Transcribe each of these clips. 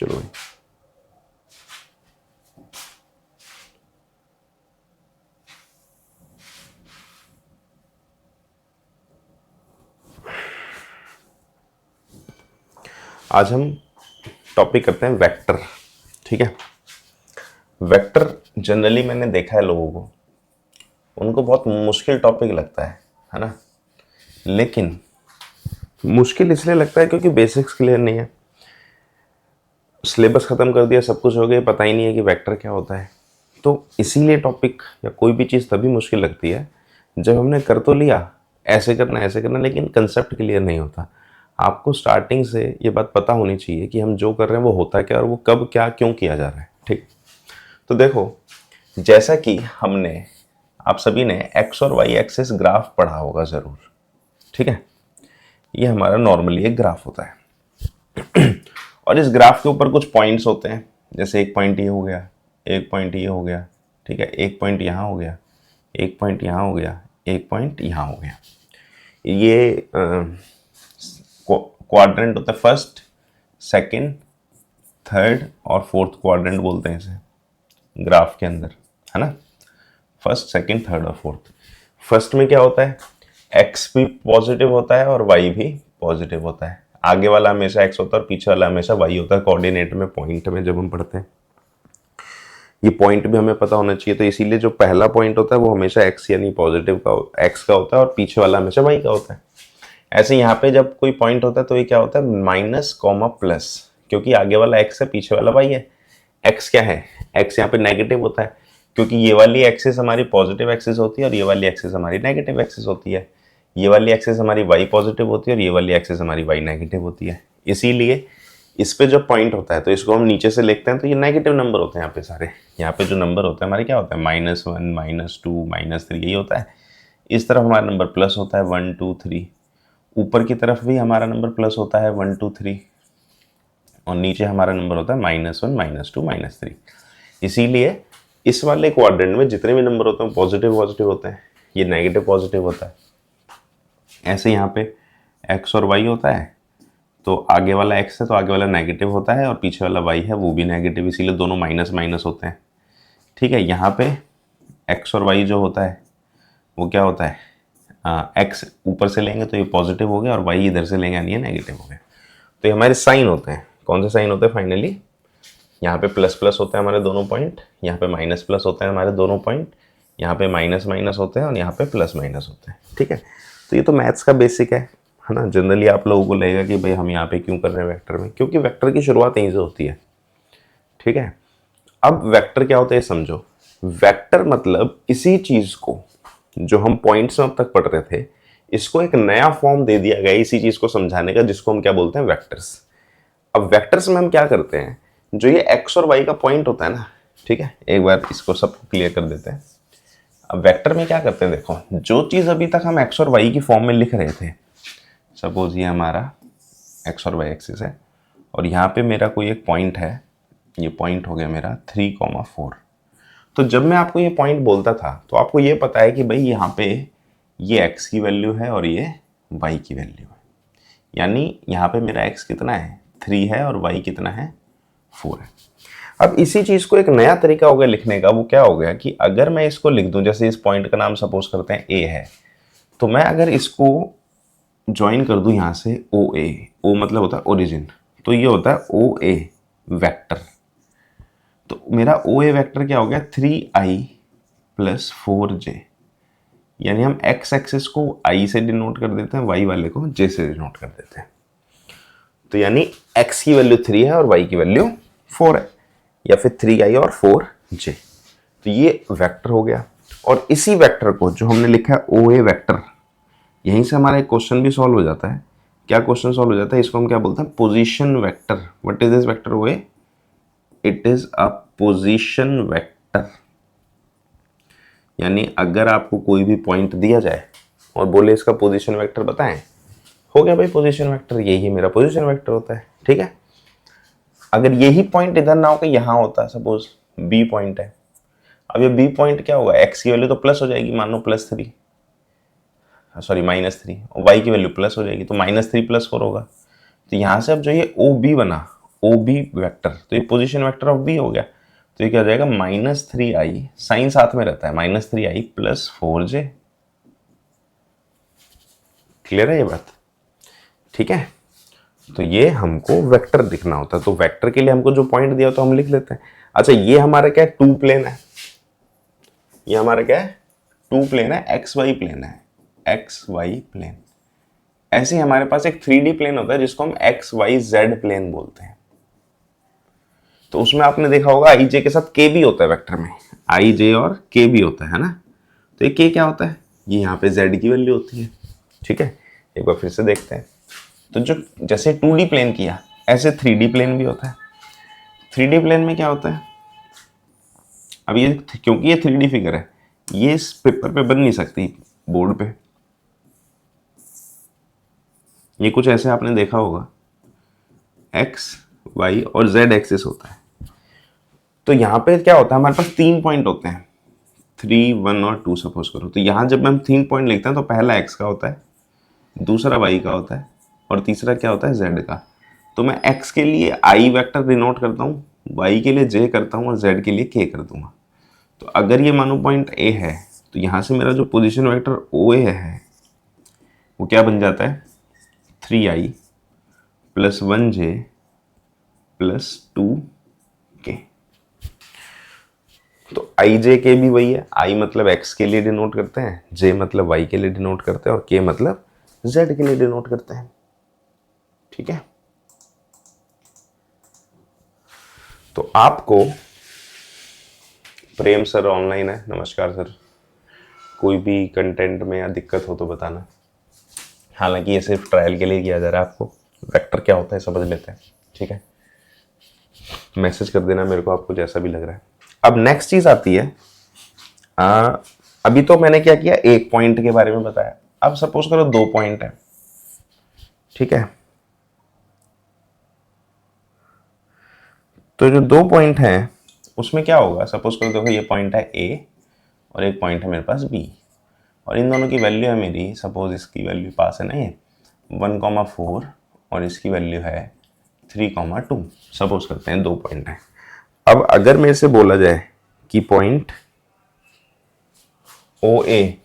चलो भाई। आज हम टॉपिक करते हैं वेक्टर। ठीक है, वेक्टर जनरली मैंने देखा है लोगों को, उनको बहुत मुश्किल टॉपिक लगता है ना। लेकिन मुश्किल इसलिए लगता है क्योंकि बेसिक्स क्लियर नहीं है, सिलेबस ख़त्म कर दिया, सब कुछ हो गया, पता ही नहीं है कि वेक्टर क्या होता है। तो इसीलिए टॉपिक या कोई भी चीज़ तभी मुश्किल लगती है जब हमने कर तो लिया ऐसे करना, लेकिन कंसेप्ट क्लियर नहीं होता। आपको स्टार्टिंग से ये बात पता होनी चाहिए कि हम जो कर रहे हैं वो होता क्या और वो कब क्या क्यों किया जा रहा है। ठीक, तो देखो, जैसा कि हमने आप सभी ने एक्स और वाई एक्सिस ग्राफ पढ़ा होगा ज़रूर। ठीक है, ये हमारा नॉर्मली एक ग्राफ होता है और इस ग्राफ के ऊपर कुछ पॉइंट्स होते हैं, जैसे एक पॉइंट ये हो गया, एक पॉइंट ये हो गया, ठीक है, एक पॉइंट यहाँ हो गया, एक पॉइंट यहाँ हो गया, एक पॉइंट यहाँ हो गया। ये क्वाड्रेंट होता है, फर्स्ट, सेकंड, थर्ड और फोर्थ क्वाड्रेंट बोलते हैं इसे ग्राफ के अंदर, है ना। फर्स्ट, सेकंड, थर्ड और फोर्थ। फर्स्ट में क्या होता है, एक्स भी पॉजिटिव होता है और वाई भी पॉजिटिव होता है। आगे वाला हमेशा एक्स होता है और पीछे वाला हमेशा वाई होता है। कोऑर्डिनेट में, पॉइंट में जब हम पढ़ते हैं, ये पॉइंट भी हमें पता होना चाहिए। तो इसीलिए जो पहला पॉइंट होता है वो हमेशा एक्स यानी पॉजिटिव का एक्स का होता है और पीछे वाला हमेशा वाई का होता है। ऐसे यहाँ पे जब कोई पॉइंट होता है तो ये क्या होता है, माइनस कॉमा प्लस, क्योंकि आगे वाला एक्स है, पीछे वाला वाई है। एक्स क्या है, एक्स यहाँ पे नेगेटिव होता है क्योंकि ये वाली एक्सिस हमारी पॉजिटिव एक्सिस होती है और ये वाली एक्सिस हमारी नेगेटिव एक्सिस होती है। ये वाली एक्सिस हमारी वाई पॉजिटिव होती है और ये वाली एक्सिस हमारी वाई नेगेटिव होती है। इसीलिए इस पे जो पॉइंट होता है तो इसको हम नीचे से लिखते हैं तो ये नेगेटिव नंबर होते हैं यहाँ पे सारे। यहाँ पे जो नंबर होते हैं हमारे क्या होता है, -1, -2, -3, यही होता है। इस तरफ हमारा नंबर प्लस होता है 1, 2, 3। ऊपर की तरफ भी हमारा नंबर प्लस होता है 1, 2, 3 और नीचे हमारा नंबर होता है -1, -2, -3। इसीलिए इस वाले क्वाड्रेंट में जितने भी नंबर होते हैं पॉजिटिव होते हैं, ये नेगेटिव पॉजिटिव होता है। ऐसे यहाँ पे एक्स और वाई होता है तो आगे वाला एक्स है तो आगे वाला नेगेटिव होता है और पीछे वाला वाई है वो भी नेगेटिव, इसीलिए दोनों माइनस माइनस होते हैं। ठीक है, यहाँ पे एक्स और वाई जो होता है वो क्या होता है, एक्स ऊपर से लेंगे तो ये पॉजिटिव हो गया और वाई इधर से लेंगे यानी ये नेगेटिव हो गया। तो ये हमारे साइन होते हैं। कौन से साइन होते हैं, फाइनली यहाँ पे प्लस प्लस होते हैं हमारे दोनों पॉइंट, यहाँ पे माइनस प्लस होते हैं हमारे दोनों पॉइंट, यहाँ पे माइनस माइनस होते हैं और यहाँ पे प्लस माइनस होते हैं। ठीक है, तो ये तो मैथ्स का बेसिक है ना। जनरली आप लोगों को लगेगा कि भाई हम यहाँ पे क्यों कर रहे हैं वेक्टर में, क्योंकि वेक्टर की शुरुआत यहीं से होती है। ठीक है, अब वेक्टर क्या होता है समझो। वेक्टर मतलब इसी चीज को जो हम पॉइंट्स में अब तक पढ़ रहे थे, इसको एक नया फॉर्म दे दिया गया इसी चीज को समझाने का, जिसको हम क्या बोलते हैं, वेक्टर्स। अब वेक्टर्स में हम क्या करते हैं, जो ये एक्स और वाई का पॉइंट होता है ना, ठीक है, एक बार इसको सब क्लियर कर देते हैं। अब वेक्टर में क्या करते हैं, देखो, जो चीज अभी तक हम एक्स और वाई की फॉर्म में लिख रहे थे, सपोज ये हमारा एक्स और वाई एक्सिस है और यहाँ पे मेरा कोई एक पॉइंट है, ये पॉइंट हो गया मेरा 3,4। तो जब मैं आपको ये पॉइंट बोलता था तो आपको ये पता है कि भाई यहाँ पे ये एक्स की वैल्यू है और ये वाई की वैल्यू है, यानी यहाँ पे मेरा एक्स कितना है, 3 है और वाई कितना है, 4 है। अब इसी चीज को एक नया तरीका हो गया लिखने का। वो क्या हो गया कि अगर मैं इसको लिख दूं, जैसे इस पॉइंट का नाम सपोज करते हैं ए है, तो मैं अगर इसको ज्वाइन कर दूं यहाँ से ओ ए, ओ मतलब होता है ओरिजिन, तो ये होता है ओ ए वैक्टर। तो मेरा ओ ए वैक्टर क्या हो गया, 3i + 4j, यानी हम एक्स एक्सिस को i से डिनोट कर देते हैं, वाई वाले को j से डिनोट कर देते हैं। तो यानी x की वैल्यू 3 है और y की वैल्यू 4 है, या फिर 3i और 4j। तो ये वेक्टर हो गया। और इसी वेक्टर को जो हमने लिखा है ओ ए वैक्टर, यहीं से हमारा एक क्वेश्चन भी सॉल्व हो जाता है। क्या क्वेश्चन सॉल्व हो जाता है, इसको हम क्या बोलते हैं, position vector. What is this vector O A, it is a position vector. यानी अगर आपको कोई भी पॉइंट दिया जाए और बोले इसका पोजीशन वेक्टर बताएं, हो गया भाई पोजीशन वेक्टर, यही मेरा पोजीशन वेक्टर होता है। ठीक है, अगर यही पॉइंट इधर ना होकर यहाँ होता है, सपोज बी पॉइंट है, अब ये बी पॉइंट क्या होगा, एक्स की वैल्यू तो प्लस हो जाएगी, मान लो +3, सॉरी -3, और वाई की वैल्यू प्लस हो जाएगी तो -3 + 4 होगा। तो यहाँ से अब जो ये ओ बी बना, ओ बी वैक्टर, तो ये पोजीशन वेक्टर ऑफ बी हो गया। तो ये क्या हो जाएगा, -3i, साइन साथ में रहता है, -3i प्लस 4j। क्लियर है ये बात? ठीक है, तो ये हमको वेक्टर दिखना होता है। तो वेक्टर के लिए हमको जो पॉइंट दिया तो हम लिख लेते हैं। अच्छा, ये हमारा क्या है, टू प्लेन है। ये हमारा क्या है, टू प्लेन है, एक्स वाई प्लेन है, एक्स वाई प्लेन। ऐसे ही हमारे पास एक 3D प्लेन होता है जिसको हम एक्स वाई जेड प्लेन बोलते हैं। तो उसमें आपने देखा होगा आई जे के साथ के भी होता है वेक्टर में, आई जे और के भी होता है ना। तो ये के क्या होता है, ये यहाँ पे जेड की वैल्यू होती है। ठीक है, एक बार फिर से देखते हैं। तो जो जैसे 2D प्लेन किया, ऐसे 3D प्लेन भी होता है। 3D प्लेन में क्या होता है, अब ये क्योंकि ये 3D फिगर है, ये इस पेपर पे बन नहीं सकती बोर्ड पे। ये कुछ ऐसे आपने देखा होगा, एक्स वाई और जेड एक्सिस होता है। तो यहाँ पे क्या होता है, हमारे पास 3 पॉइंट होते हैं, 3, 1 और 2 सपोज करो। तो यहाँ जब हम 3 पॉइंट लिखते हैं तो पहला एक्स का होता है, दूसरा वाई का होता है और तीसरा क्या होता है, जेड का। तो मैं एक्स के लिए आई वेक्टर डिनोट करता हूँ, वाई के लिए जे करता हूँ और जेड के लिए के कर दूंगा। तो अगर ये मानो पॉइंट ए है, तो यहाँ से मेरा जो पोजीशन वेक्टर ओ ए है वो क्या बन जाता है, 3i plus 1j plus 2k। तो आई जे के भी वही है, आई मतलब एक्स के लिए डिनोट करते हैं, जे मतलब वाई के लिए डिनोट करते हैं और के मतलब जेड के लिए डिनोट करते हैं। ठीक है, तो आपको प्रेम सर ऑनलाइन है, नमस्कार सर, कोई भी कंटेंट में या दिक्कत हो तो बताना। हालांकि ये सिर्फ ट्रायल के लिए किया जा रहा है, आपको वेक्टर क्या होता है समझ लेते हैं। ठीक है, मैसेज कर देना मेरे को आपको जैसा भी लग रहा है। अब नेक्स्ट चीज आती है, अभी तो मैंने क्या किया, एक पॉइंट के बारे में बताया। अब सपोज करो 2 पॉइंट है। ठीक है, तो जो 2 पॉइंट है उसमें क्या होगा, सपोज करो देखो ये पॉइंट है ए और एक पॉइंट है मेरे पास बी, और इन दोनों की वैल्यू है मेरी, सपोज इसकी वैल्यू पास है ना ये 1,4 और इसकी वैल्यू है 3,2। सपोज करते हैं 2 पॉइंट है। अब अगर मेरे से बोला जाए कि पॉइंट ओ ए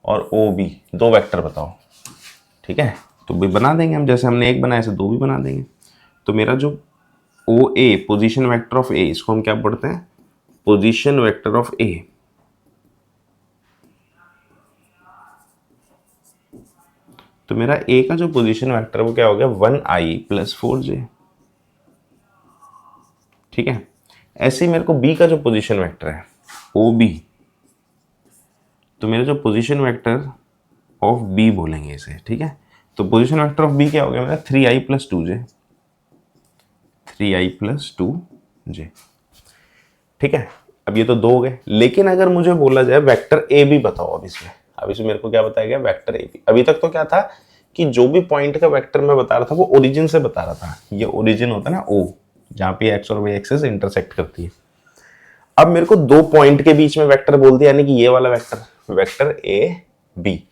और ओ बी 2 वेक्टर बताओ, ठीक है, तो भी बना देंगे हम, जैसे हमने एक बनाया ऐसे 2 भी बना देंगे। तो मेरा जो ओ ए पोजिशन वेक्टर ऑफ ए, इसको हम क्या पढ़ते हैं, पोजिशन वेक्टर ऑफ ए। तो मेरा ए का जो पोजीशन वेक्टर है वो क्या हो गया, 1i प्लस 4j। ठीक है, ऐसे ही मेरे को बी का जो पोजीशन वेक्टर है ओ बी, तो मेरा जो पोजीशन वेक्टर ऑफ बी बोलेंगे इसे। ठीक है, तो पोजीशन वेक्टर ऑफ बी क्या हो गया मेरा, 3i plus 2j, 3i plus 2j। ठीक है, अब ये तो 2 हो गए, लेकिन अगर मुझे बोला जाए वेक्टर ए भी बताओ, अब इसमें मेरे को क्या बताया गया, वेक्टर ए बी। अभी तक तो क्या था कि जो भी पॉइंट का वेक्टर मैं बता रहा था वो ओरिजिन से बता रहा था, ये ओरिजिन होता है ना ओ, जहां पे एक्स और वाई एक्सिस इंटरसेक्ट करती है। अब मेरे को 2 पॉइंट के बीच में वेक्टर बोल दिया, यानी कि ये वाला वेक्टर, वेक्टर ए बी।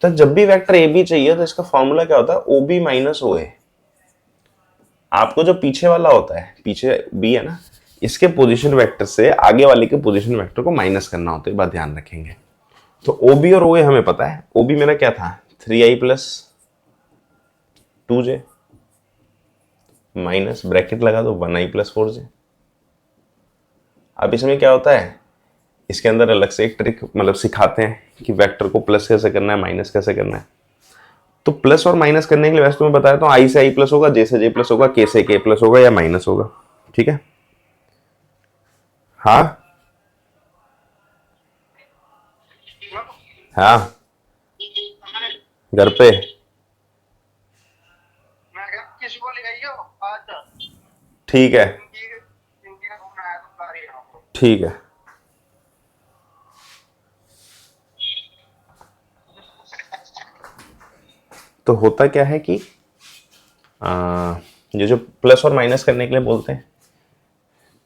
तो जब भी वेक्टर ए बी चाहिए तो इसका फॉर्मूला क्या होता है, ओ बी माइनस ओ ए। आपको जो पीछे वाला होता है, पीछे बी है ना, इसके पोजीशन वेक्टर से आगे वाले के पोजीशन वेक्टर को माइनस करना होता है, बात ध्यान रखेंगे। तो ओ बी और ओ ए हमें पता है, ओ बी मेरा क्या था, 3i plus 2j minus bracket लगा दो 1i प्लस 4j। अब इसमें क्या होता है, इसके अंदर अलग से एक ट्रिक मतलब सिखाते हैं कि वेक्टर को प्लस कैसे करना है, माइनस कैसे करना है। तो प्लस और माइनस करने के लिए वैसे तो मैं बताया तो आई से आई प्लस होगा, जे से जे प्लस होगा, के से के प्लस होगा या माइनस होगा। ठीक है, हाँ हाँ, घर पे ठीक है, ठीक है। तो होता क्या है कि ये जो प्लस और माइनस करने के लिए बोलते हैं,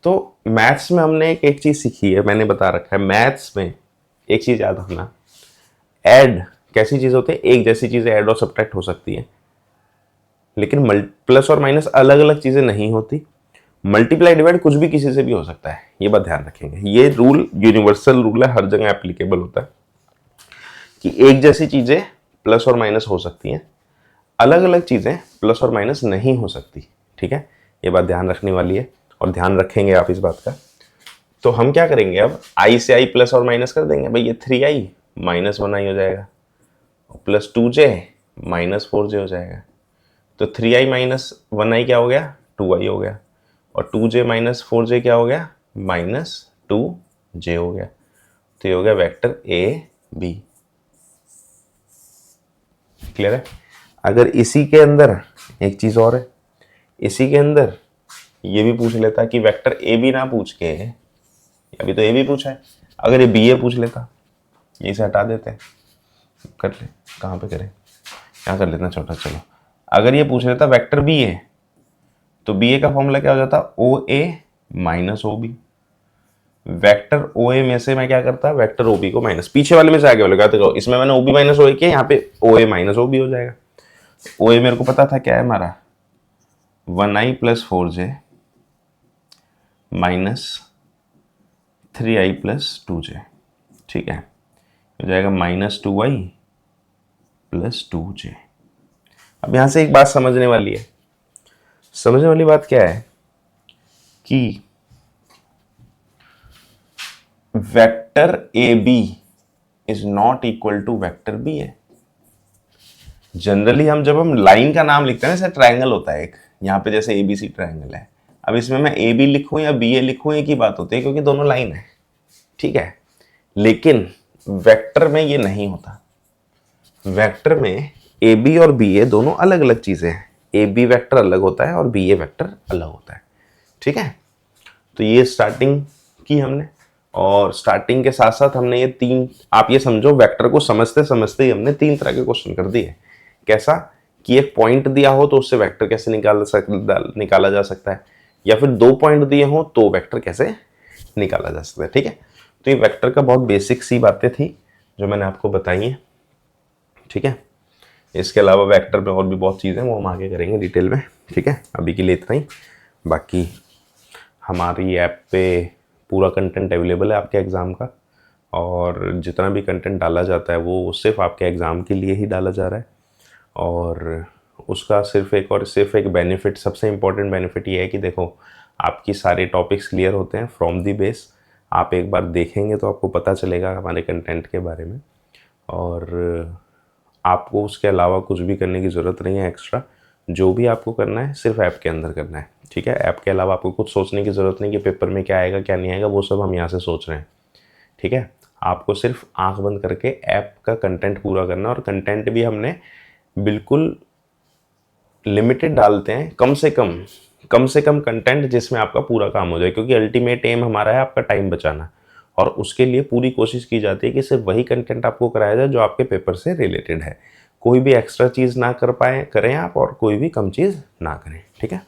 तो मैथ्स में हमने एक चीज सीखी है, मैंने बता रखा है मैथ्स में एक चीज याद रखना, ऐड कैसी चीज होती है, एक जैसी चीजें ऐड और सब्ट्रैक्ट हो सकती है। लेकिन प्लस और माइनस अलग अलग चीज़ें नहीं होती। मल्टीप्लाई डिवाइड कुछ भी किसी से भी हो सकता है, ये बात ध्यान रखेंगे। ये रूल यूनिवर्सल रूल है, हर जगह एप्लीकेबल होता है कि एक जैसी चीज़ें प्लस और माइनस हो सकती हैं, अलग अलग चीज़ें प्लस और माइनस नहीं हो सकती। ठीक है, ये बात ध्यान रखने वाली है और ध्यान रखेंगे आप इस बात का। तो हम क्या करेंगे, अब आई से आई प्लस और माइनस कर देंगे। भाई ये 3i माइनस 1i हो जाएगा, प्लस 2j माइनस 4j हो जाएगा। तो 3i माइनस 1i क्या हो गया, 2i हो गया, और 2j माइनस 4j क्या हो गया, माइनस 2j हो गया। तो ये हो गया वेक्टर ए बी। क्लियर है। अगर इसी के अंदर एक चीज और है, इसी के अंदर ये भी पूछ लेता कि वेक्टर ए बी ना पूछ के, अभी तो ए बी पूछा है, अगर ये बी ए पूछ लेता, ये से हटा देते हैं, कर ले, कहाँ पे करें, यहाँ कर लेते हैं छोटा। चलो, अगर ये पूछ लेता वेक्टर बी ए, तो बी ए का फॉर्मूला क्या हो जाता, O A minus O B. Vector O A में से मैं क्या करता, वेक्टर ओ बी को माइनस, पीछे वाले में से आगे वाले का, देखो इसमें मैंने ओ बी माइनस ओ ए किया, यहाँ पे ओ ए माइनस ओ बी हो जाएगा। ओ ए मेरे को पता था क्या है हमारा, 1i plus 4j minus 3i plus 2j। ठीक है, हो जाएगा माइनस 2i प्लस 2j। अब यहां से एक बात समझने वाली है, समझने वाली बात क्या है कि vector A B is not equal to vector B A. Generally जब हम लाइन का नाम लिखते हैं ना, जैसे ट्रायंगल होता है एक, यहाँ पे जैसे ABC ट्रायंगल है, अब इसमें मैं ए बी लिखूं या बी ए लिखूं एक ही बात होती है, क्योंकि दोनों लाइन है। ठीक है, लेकिन वेक्टर में ये नहीं होता। वेक्टर में ए बी और बी ए दोनों अलग अलग चीजें हैं। ए बी वेक्टर अलग होता है और बी ए वेक्टर अलग होता है। ठीक है, तो ये स्टार्टिंग की हमने, और स्टार्टिंग के साथ साथ हमने ये तीन, आप ये समझो वेक्टर को समझते समझते ही हमने 3 तरह के क्वेश्चन कर दिए। कैसा कि एक पॉइंट दिया हो तो उससे वेक्टर कैसे निकाला जा सकता है, या फिर 2 पॉइंट दिए हो तो वेक्टर कैसे निकाला जा सकता है। ठीक है, तो ये वेक्टर का बहुत बेसिक सी बातें थी जो मैंने आपको बताई हैं। ठीक है, इसके अलावा वेक्टर में और भी बहुत चीज़ें वो हम आगे करेंगे डिटेल में। ठीक है, अभी के लिए इतना ही। बाकी हमारी ऐप पे पूरा कंटेंट अवेलेबल है आपके एग्ज़ाम का, और जितना भी कंटेंट डाला जाता है वो सिर्फ आपके एग्ज़ाम के लिए ही डाला जा रहा है। और उसका सिर्फ एक बेनिफिट, सबसे इम्पोर्टेंट बेनिफिट ये है कि देखो आपकी सारे टॉपिक्स क्लियर होते हैं फ्रॉम दी बेस। आप एक बार देखेंगे तो आपको पता चलेगा हमारे कंटेंट के बारे में, और आपको उसके अलावा कुछ भी करने की ज़रूरत नहीं है एक्स्ट्रा। जो भी आपको करना है सिर्फ ऐप के अंदर करना है। ठीक है, ऐप के अलावा आपको कुछ सोचने की ज़रूरत नहीं कि पेपर में क्या आएगा क्या नहीं आएगा, वो सब हम यहाँ से सोच रहे हैं। ठीक है, आपको सिर्फ आंख बंद करके ऐप का कंटेंट पूरा करना, और कंटेंट भी हमने बिल्कुल लिमिटेड डालते हैं, कम से कम कंटेंट जिसमें आपका पूरा काम हो जाए, क्योंकि अल्टीमेट एम हमारा है आपका टाइम बचाना, और उसके लिए पूरी कोशिश की जाती है कि सिर्फ वही कंटेंट आपको कराया जाए जो आपके पेपर से रिलेटेड है। कोई भी एक्स्ट्रा चीज़ ना करें आप, और कोई भी कम चीज़ ना करें। ठीक है।